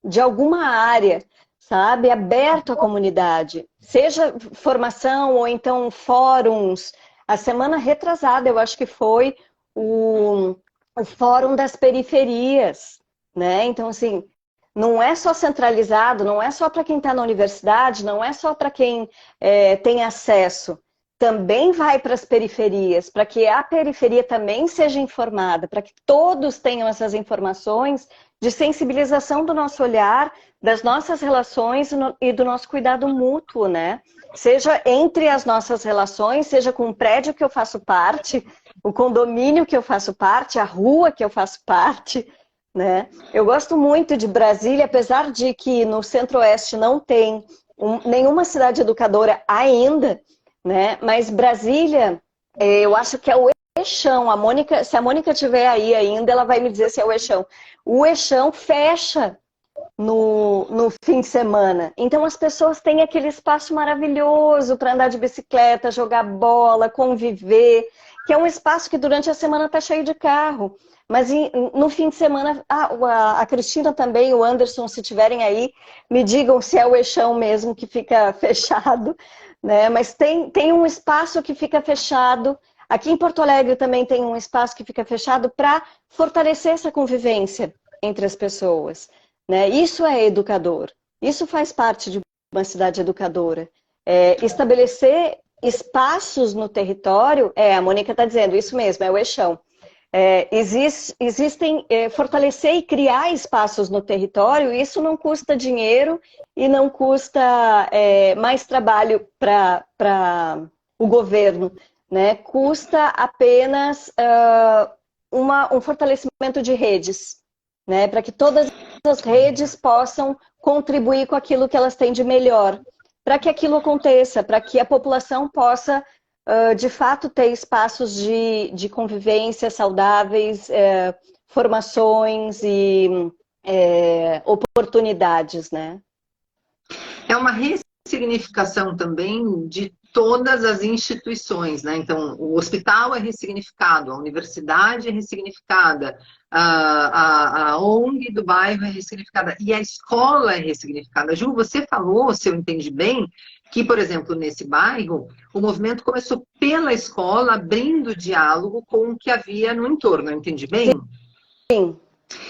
de alguma área, sabe? Aberto à comunidade. Seja formação ou então fóruns. A semana retrasada, eu acho que foi o Fórum das Periferias, né? Então, assim, não é só centralizado, não é só para quem está na universidade, não é só para quem tem acesso. Também vai para as periferias, para que a periferia também seja informada, para que todos tenham essas informações de sensibilização do nosso olhar, das nossas relações e do nosso cuidado mútuo, né? Seja entre as nossas relações, seja com o prédio que eu faço parte, o condomínio que eu faço parte, a rua que eu faço parte, né? Eu gosto muito de Brasília, apesar de que no Centro-Oeste não tem nenhuma cidade educadora ainda, né? Mas Brasília, eu acho que é o Eixão. Se a Mônica estiver aí ainda, ela vai me dizer se é o Eixão. O Eixão fecha no fim de semana. Então as pessoas têm aquele espaço maravilhoso para andar de bicicleta, jogar bola, conviver, que é um espaço que durante a semana está cheio de carro. Mas no fim de semana, a Cristina também, o Anderson, se tiverem aí, me digam se é o Eixão mesmo que fica fechado, né? Mas tem um espaço que fica fechado. Aqui em Porto Alegre também tem um espaço que fica fechado para fortalecer essa convivência entre as pessoas, né? Isso é educador. Isso faz parte de uma cidade educadora. Estabelecer espaços no território, a Mônica está dizendo, isso mesmo, é o Eixão. Existem fortalecer e criar espaços no território, isso não custa dinheiro e não custa mais trabalho para o governo, né? Custa apenas um fortalecimento de redes, né? Para que todas as redes possam contribuir com aquilo que elas têm de melhor, para que aquilo aconteça, para que a população possa de fato ter espaços de convivência saudáveis, formações e oportunidades, né? É uma ressignificação também de todas as instituições, né? Então, o hospital é ressignificado, a universidade é ressignificada, a ONG do bairro é ressignificada e a escola é ressignificada. Ju, você falou, se eu entendi bem, que, por exemplo, nesse bairro, o movimento começou pela escola, abrindo diálogo com o que havia no entorno, eu entendi bem? Sim,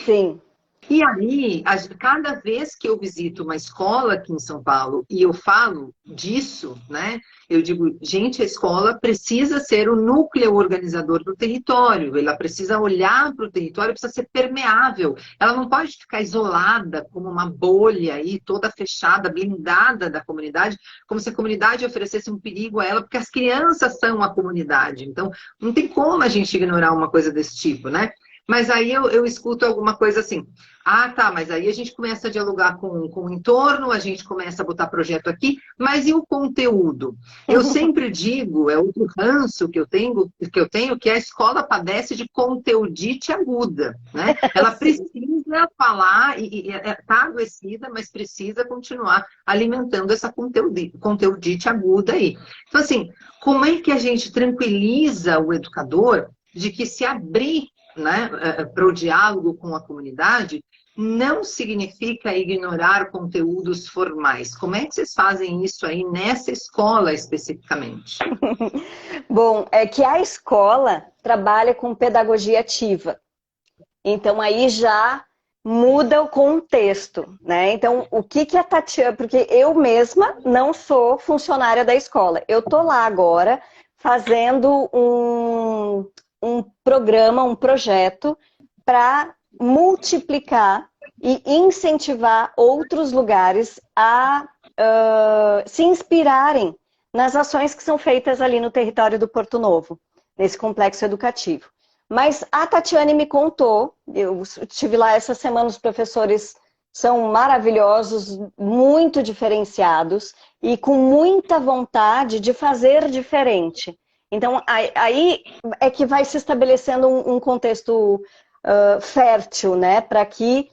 sim. E aí, cada vez que eu visito uma escola aqui em São Paulo e eu falo disso, né? Eu digo, gente, a escola precisa ser o núcleo organizador do território, ela precisa olhar para o território, precisa ser permeável, ela não pode ficar isolada como uma bolha aí, toda fechada, blindada da comunidade, como se a comunidade oferecesse um perigo a ela, porque as crianças são a comunidade. Então, não tem como a gente ignorar uma coisa desse tipo, né? Mas aí eu escuto alguma coisa assim, ah, tá, mas aí a gente começa a dialogar com o entorno, a gente começa a botar projeto aqui, mas e o conteúdo? Eu sempre digo, é outro ranço que a escola padece de conteudite aguda, né? Ela precisa falar, e está adoecida, mas precisa continuar alimentando essa conteudite aguda aí. Então, assim, como é que a gente tranquiliza o educador de que se abrir, né, para o diálogo com a comunidade não significa ignorar conteúdos formais? Como é que vocês fazem isso aí nessa escola especificamente? Bom, é que a escola trabalha com pedagogia ativa. Então aí já muda o contexto, né? Então, o que a Tatiana... Porque eu mesma não sou funcionária da escola. Eu tô lá agora fazendo um programa, um projeto para multiplicar e incentivar outros lugares a se inspirarem nas ações que são feitas ali no território do Porto Novo, nesse complexo educativo. Mas a Tatiane me contou, eu estive lá essa semana, os professores são maravilhosos, muito diferenciados e com muita vontade de fazer diferente. Então, aí é que vai se estabelecendo um contexto fértil, né? Para que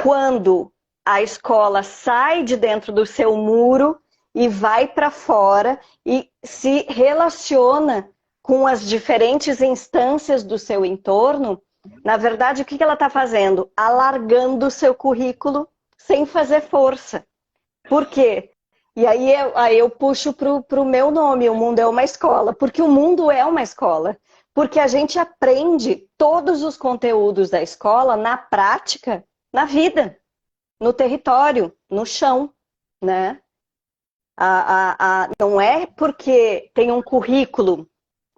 quando a escola sai de dentro do seu muro e vai para fora e se relaciona com as diferentes instâncias do seu entorno, na verdade, o que ela está fazendo? Alargando o seu currículo sem fazer força. Por quê? E aí eu puxo para o meu nome, o mundo é uma escola, porque o mundo é uma escola. Porque a gente aprende todos os conteúdos da escola na prática, na vida, no território, no chão, né? Não é porque tem um currículo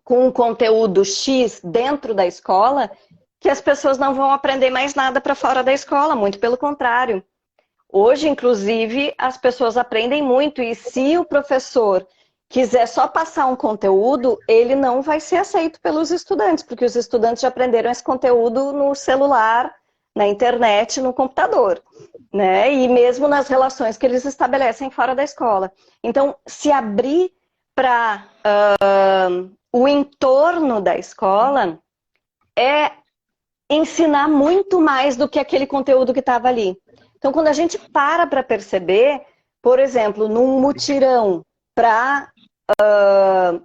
com um conteúdo X dentro da escola que as pessoas não vão aprender mais nada para fora da escola, muito pelo contrário. Hoje, inclusive, as pessoas aprendem muito e se o professor quiser só passar um conteúdo, ele não vai ser aceito pelos estudantes, porque os estudantes já aprenderam esse conteúdo no celular, na internet, no computador, né? E mesmo nas relações que eles estabelecem fora da escola. Então, se abrir para o entorno da escola é ensinar muito mais do que aquele conteúdo que estava ali. Então, quando a gente para perceber, por exemplo, num mutirão para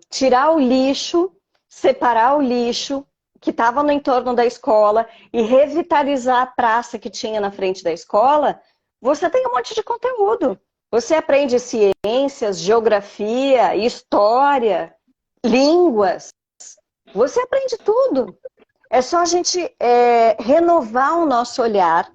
tirar o lixo, separar o lixo que estava no entorno da escola e revitalizar a praça que tinha na frente da escola, você tem um monte de conteúdo. Você aprende ciências, geografia, história, línguas. Você aprende tudo. É só a gente renovar o nosso olhar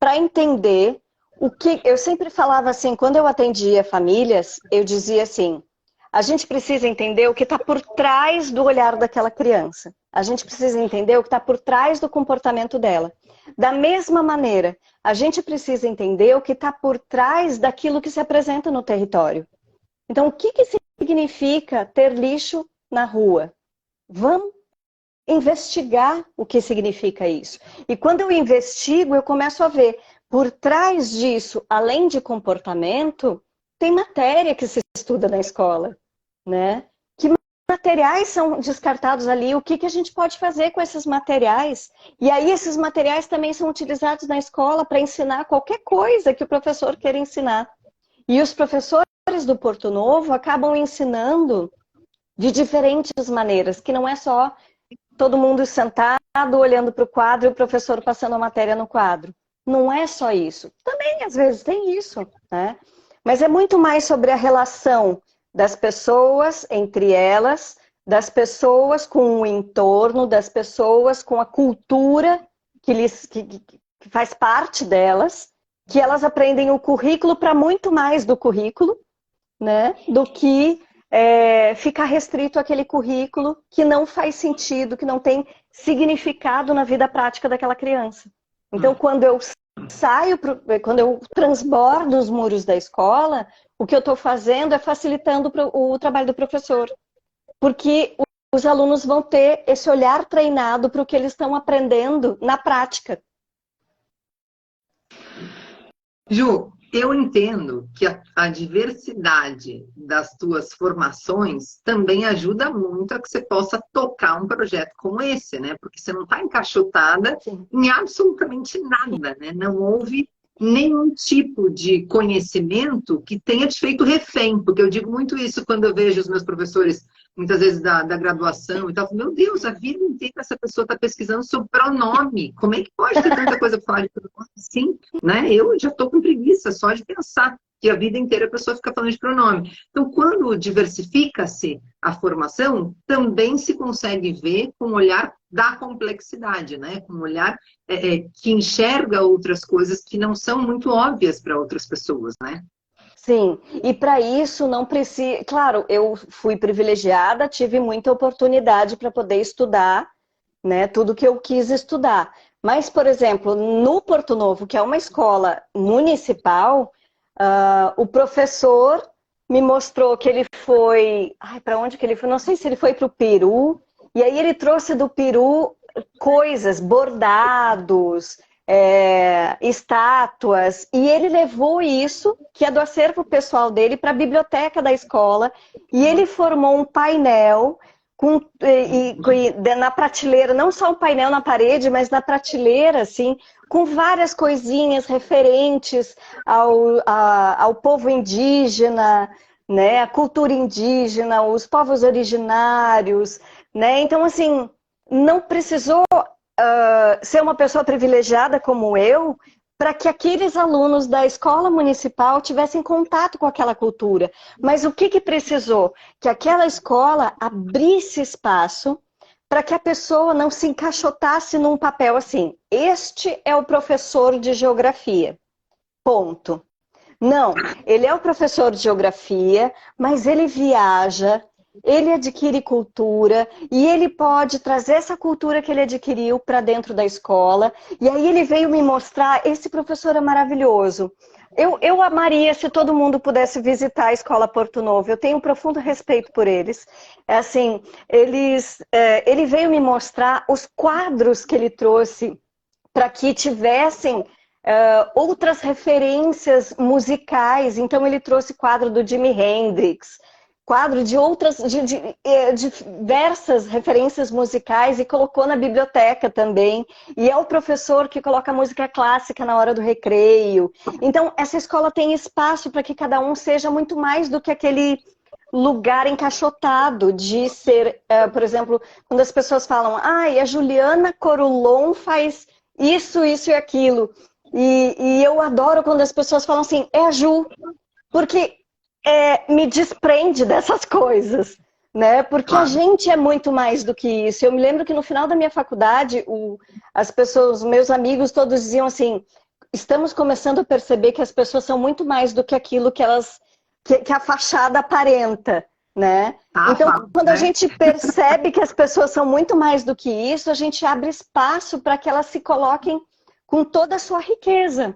para entender o que... Eu sempre falava assim, quando eu atendia famílias, eu dizia assim, a gente precisa entender o que está por trás do olhar daquela criança. A gente precisa entender o que está por trás do comportamento dela. Da mesma maneira, a gente precisa entender o que está por trás daquilo que se apresenta no território. Então, o que significa ter lixo na rua? Vamos investigar o que significa isso. E quando eu investigo, eu começo a ver, por trás disso, além de comportamento, tem matéria que se estuda na escola, né? Que materiais são descartados ali, o que a gente pode fazer com esses materiais? E aí esses materiais também são utilizados na escola para ensinar qualquer coisa que o professor queira ensinar. E os professores do Porto Novo acabam ensinando de diferentes maneiras, que não é só todo mundo sentado, olhando para o quadro e o professor passando a matéria no quadro. Não é só isso. Também, às vezes, tem isso, né? mas é muito mais sobre a relação das pessoas entre elas, das pessoas com o entorno, das pessoas com a cultura que faz parte delas, que elas aprendem o currículo para muito mais do currículo, né, do que ficar restrito àquele currículo que não faz sentido, que não tem significado na vida prática daquela criança. Então, quando eu quando eu transbordo os muros da escola, o que eu estou fazendo é facilitando o trabalho do professor. Porque os alunos vão ter esse olhar treinado para o que eles estão aprendendo na prática. Ju, eu entendo que a diversidade das tuas formações também ajuda muito a que você possa tocar um projeto como esse, né? Porque você não está encaixotada em absolutamente nada, né? Não houve nenhum tipo de conhecimento que tenha te feito refém, porque eu digo muito isso quando eu vejo os meus professores, muitas vezes da graduação e tal, meu Deus, a vida inteira essa pessoa está pesquisando sobre pronome, como é que pode ter tanta coisa para falar de pronome assim, né? Eu já estou com preguiça só de pensar que a vida inteira a pessoa fica falando de pronome. Então, quando diversifica-se a formação, também se consegue ver com o olhar da complexidade, né? Com um olhar que enxerga outras coisas que não são muito óbvias para outras pessoas, né? Sim, e para isso não precisa... Claro, eu fui privilegiada, tive muita oportunidade para poder estudar, né, tudo que eu quis estudar. Mas, por exemplo, no Porto Novo, que é uma escola municipal, o professor me mostrou que ele foi... Ai, para onde que ele foi? Não sei se ele foi para o Peru. E aí ele trouxe do Peru coisas, bordados, estátuas. E ele levou isso, que é do acervo pessoal dele, para a biblioteca da escola. E ele formou um painel na prateleira, não só um painel na parede, mas na prateleira, assim, com várias coisinhas referentes ao povo indígena, né, a cultura indígena, os povos originários, né? Então, assim, não precisou ser uma pessoa privilegiada como eu para que aqueles alunos da escola municipal tivessem contato com aquela cultura. Mas o que precisou? Que aquela escola abrisse espaço para que a pessoa não se encaixotasse num papel assim, este é o professor de geografia, ponto. Não, ele é o professor de geografia, mas ele viaja, ele adquire cultura e ele pode trazer essa cultura que ele adquiriu para dentro da escola. E aí ele veio me mostrar, esse professor é maravilhoso. Eu amaria se todo mundo pudesse visitar a Escola Porto Novo. Eu tenho um profundo respeito por eles. Assim, ele veio me mostrar os quadros que ele trouxe para que tivessem outras referências musicais. Então ele trouxe quadro do Jimi Hendrix, quadro de diversas referências musicais e colocou na biblioteca também. E é o professor que coloca música clássica na hora do recreio. Então, essa escola tem espaço para que cada um seja muito mais do que aquele lugar encaixotado de ser, por exemplo, quando as pessoas falam, a Juliana Corulon faz isso, isso e aquilo. E eu adoro quando as pessoas falam assim, é a Ju, porque me desprende dessas coisas, né? Porque a gente é muito mais do que isso. Eu me lembro que no final da minha faculdade, as pessoas, meus amigos, todos diziam assim, estamos começando a perceber que as pessoas são muito mais do que aquilo que a fachada aparenta, né? Então, quando a gente percebe que as pessoas são muito mais do que isso, a gente abre espaço para que elas se coloquem com toda a sua riqueza,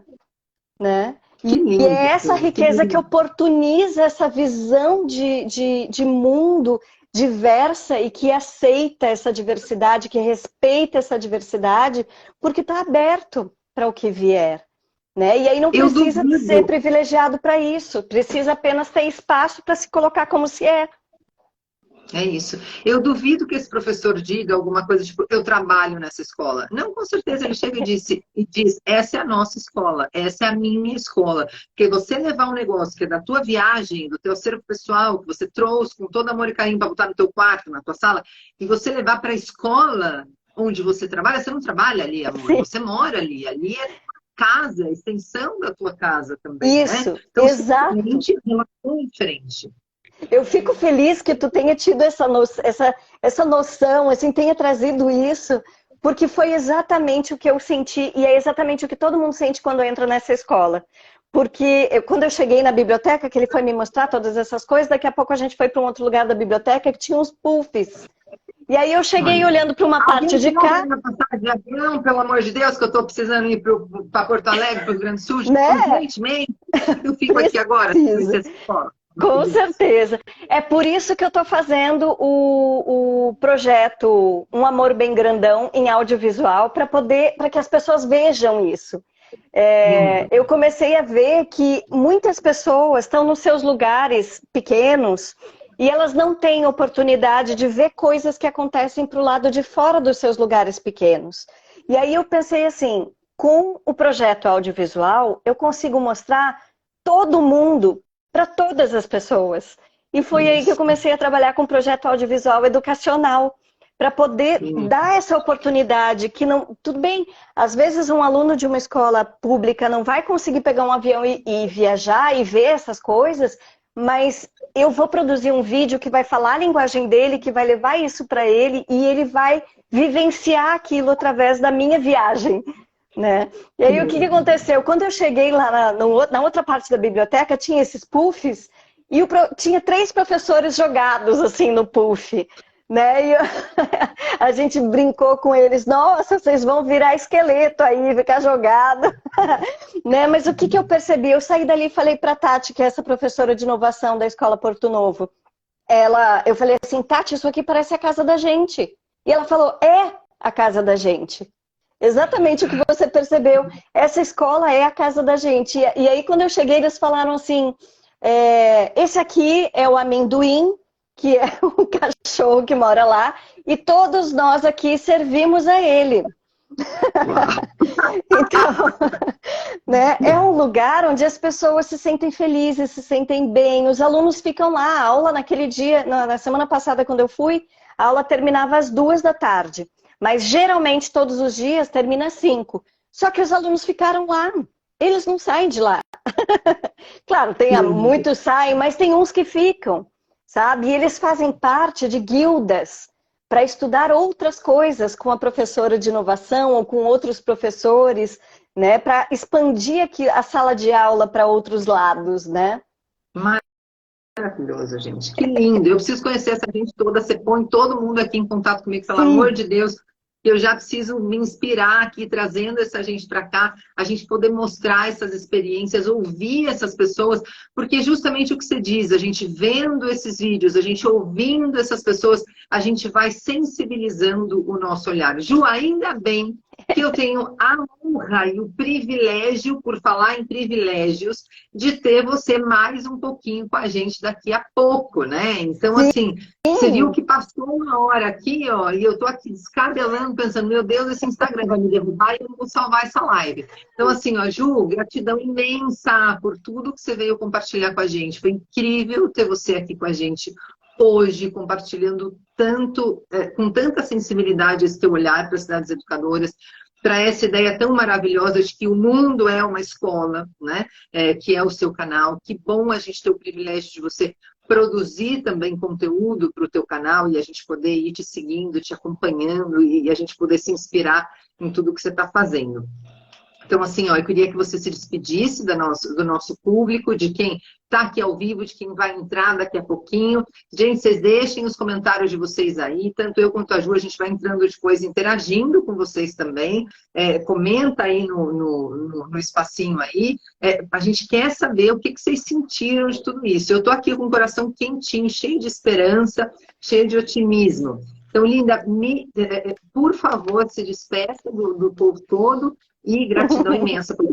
né? E é essa riqueza que oportuniza essa visão de mundo diversa e que aceita essa diversidade, que respeita essa diversidade, porque está aberto para o que vier. Né? E aí não precisa ser privilegiado para isso, precisa apenas ter espaço para se colocar como se é. É isso. Eu duvido que esse professor diga alguma coisa tipo, eu trabalho nessa escola. Não, com certeza ele chega e diz, essa é a nossa escola, essa é a minha escola. Porque você levar um negócio que é da tua viagem, do teu acervo pessoal, que você trouxe com todo amor e carinho para botar no teu quarto, na tua sala, e você levar para a escola onde você trabalha, você não trabalha ali, amor, você mora ali. Ali é casa, a extensão da tua casa também, Isso, né? Então, exato. simplesmente relação diferente. Eu fico feliz que tu tenha tido essa noção, assim, tenha trazido isso, porque foi exatamente o que eu senti, e é exatamente o que todo mundo sente quando entra nessa escola. Porque quando eu cheguei na biblioteca, que ele foi me mostrar todas essas coisas, daqui a pouco a gente foi para um outro lugar da biblioteca que tinha uns puffs. E aí eu cheguei Olha, olhando para uma parte alguém de que não cá, ganha passagem de avião, pelo amor de Deus, que eu estou precisando ir para Porto Alegre, para o Rio Grande do Sul, né? urgentemente, eu fico aqui agora, Precisa. essa escola. Com certeza. É por isso que eu estou fazendo o projeto Um Amor Bem Grandão em audiovisual, para que as pessoas vejam isso. Eu comecei a ver que muitas pessoas estão nos seus lugares pequenos e elas não têm oportunidade de ver coisas que acontecem para o lado de fora dos seus lugares pequenos. E aí eu pensei assim, com o projeto audiovisual, eu consigo mostrar todo mundo para todas as pessoas. E foi aí que eu Isso. comecei a trabalhar com o projeto audiovisual educacional, para poder dar essa oportunidade que não, tudo bem, às vezes um aluno de uma escola pública não vai conseguir pegar um avião e viajar e ver essas coisas, mas eu vou produzir um vídeo que vai falar a linguagem dele, que vai levar isso para ele e ele vai vivenciar aquilo através da minha viagem, né? E aí o que aconteceu? Quando eu cheguei lá na outra parte da biblioteca, tinha esses puffs e tinha 3 professores jogados assim no puff. Né? E a gente brincou com eles, nossa, vocês vão virar esqueleto aí, ficar jogado. Né? Mas o que eu percebi? Eu saí dali e falei para a Tati, que é essa professora de inovação da Escola Porto Novo. Eu falei assim, Tati, isso aqui parece a casa da gente. E ela falou, é a casa da gente. Exatamente o que você percebeu. Essa escola é a casa da gente. E aí, quando eu cheguei, eles falaram assim, esse aqui é o amendoim, que é o cachorro que mora lá, e todos nós aqui servimos a ele. Então, né, é um lugar onde as pessoas se sentem felizes, se sentem bem, os alunos ficam lá, a aula naquele dia, na semana passada quando eu fui, a aula terminava às 2 da tarde, mas geralmente todos os dias termina às 5, só que os alunos ficaram lá, eles não saem de lá. Claro, muitos saem, mas tem uns que ficam, sabe? E eles fazem parte de guildas para estudar outras coisas com a professora de inovação ou com outros professores, né? Para expandir aqui a sala de aula para outros lados, né? Maravilhoso, gente. Que lindo. Eu preciso conhecer essa gente toda. Você põe todo mundo aqui em contato comigo, pelo Sim. amor de Deus. Eu já preciso me inspirar aqui, trazendo essa gente para cá, a gente poder mostrar essas experiências, ouvir essas pessoas, porque justamente o que você diz, a gente vendo esses vídeos, a gente ouvindo essas pessoas, a gente vai sensibilizando o nosso olhar. Ju, ainda bem que eu tenho a honra e o privilégio, por falar em privilégios, de ter você mais um pouquinho com a gente daqui a pouco, né? Então, assim, você viu que passou uma hora aqui, ó, e eu tô aqui descabelando, pensando, meu Deus, esse Instagram vai me derrubar e eu não vou salvar essa live. Então, assim, ó, Ju, gratidão imensa por tudo que você veio compartilhar com a gente. Foi incrível ter você aqui com a gente hoje, compartilhando tanto, com tanta sensibilidade esse teu olhar para as cidades educadoras, para essa ideia tão maravilhosa de que o mundo é uma escola, né? Que é o seu canal. Que bom a gente ter o privilégio de você produzir também conteúdo para o teu canal e a gente poder ir te seguindo, te acompanhando e a gente poder se inspirar em tudo que você está fazendo. Então, assim, ó, eu queria que você se despedisse do nosso público, de quem está aqui ao vivo, de quem vai entrar daqui a pouquinho. Gente, vocês deixem os comentários de vocês aí, tanto eu quanto a Ju, a gente vai entrando depois, interagindo com vocês também. Comenta aí no espacinho aí. A gente quer saber o que vocês sentiram de tudo isso. Eu estou aqui com o coração quentinho, cheio de esperança, cheio de otimismo. Então, Linda, por favor, se despeça do povo todo. E gratidão imensa por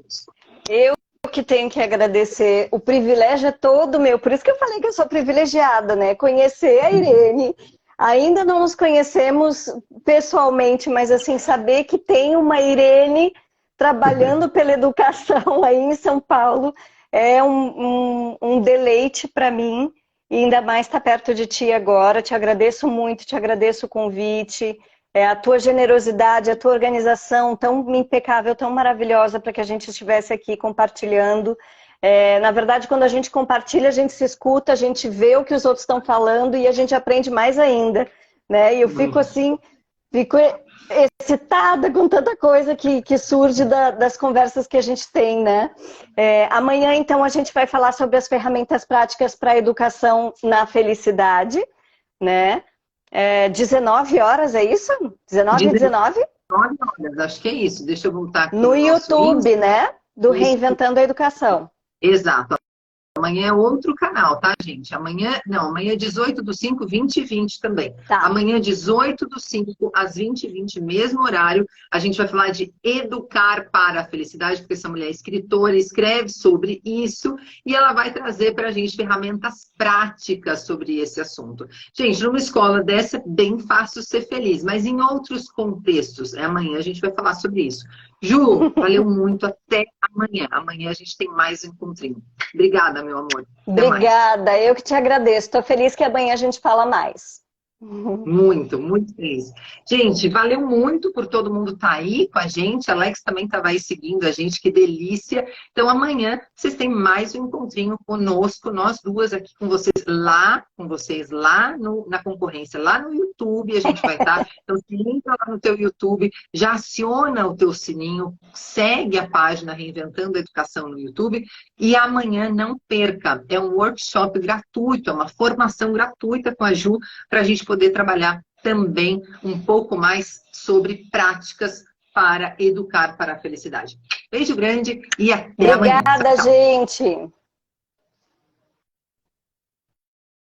isso. Eu que tenho que agradecer. O privilégio é todo meu. Por isso que eu falei que eu sou privilegiada, né? Conhecer a Irene. Ainda não nos conhecemos pessoalmente, mas assim, saber que tem uma Irene trabalhando pela educação aí em São Paulo é um deleite para mim. E ainda mais estar perto de ti agora. Te agradeço muito, te agradeço o convite. a tua generosidade, a tua organização tão impecável, tão maravilhosa para que a gente estivesse aqui compartilhando. Na verdade, quando a gente compartilha, a gente se escuta, a gente vê o que os outros estão falando e a gente aprende mais ainda, né? E eu fico assim, fico excitada com tanta coisa que surge das conversas que a gente tem, né? Amanhã, então, a gente vai falar sobre as ferramentas práticas para a educação na felicidade, né? 19 horas, é isso? 19 e 19? 19 horas, acho que é isso. Deixa eu voltar aqui no YouTube, né? Do Reinventando a Educação. Exato. Amanhã é outro canal, tá, gente? Amanhã é 18/5, 20h20 também. Tá. Amanhã, 18/5, às 20h20, mesmo horário, a gente vai falar de educar para a felicidade, porque essa mulher é escritora, escreve sobre isso, e ela vai trazer para a gente ferramentas práticas sobre esse assunto. Gente, numa escola dessa é bem fácil ser feliz, mas em outros contextos, amanhã a gente vai falar sobre isso. Ju, valeu muito, até amanhã. Amanhã a gente tem mais um encontrinho. Obrigada, meu amor. Até Obrigada, mais. eu que te agradeço. Estou feliz que amanhã a gente fala mais. Muito, muito feliz. Gente, valeu muito por todo mundo estar aí com a gente. Alex também estava aí seguindo a gente, que delícia. Então, amanhã vocês têm mais um encontrinho conosco, nós duas aqui com vocês lá na concorrência, lá no YouTube, a gente vai estar. Então, se entra lá no teu YouTube, já aciona o teu sininho, segue a página Reinventando a Educação no YouTube e amanhã não perca. É um workshop gratuito, é uma formação gratuita com a Ju, para a gente poder trabalhar também um pouco mais sobre práticas para educar para a felicidade. Beijo grande e até amanhã. Obrigada, Tchau. gente!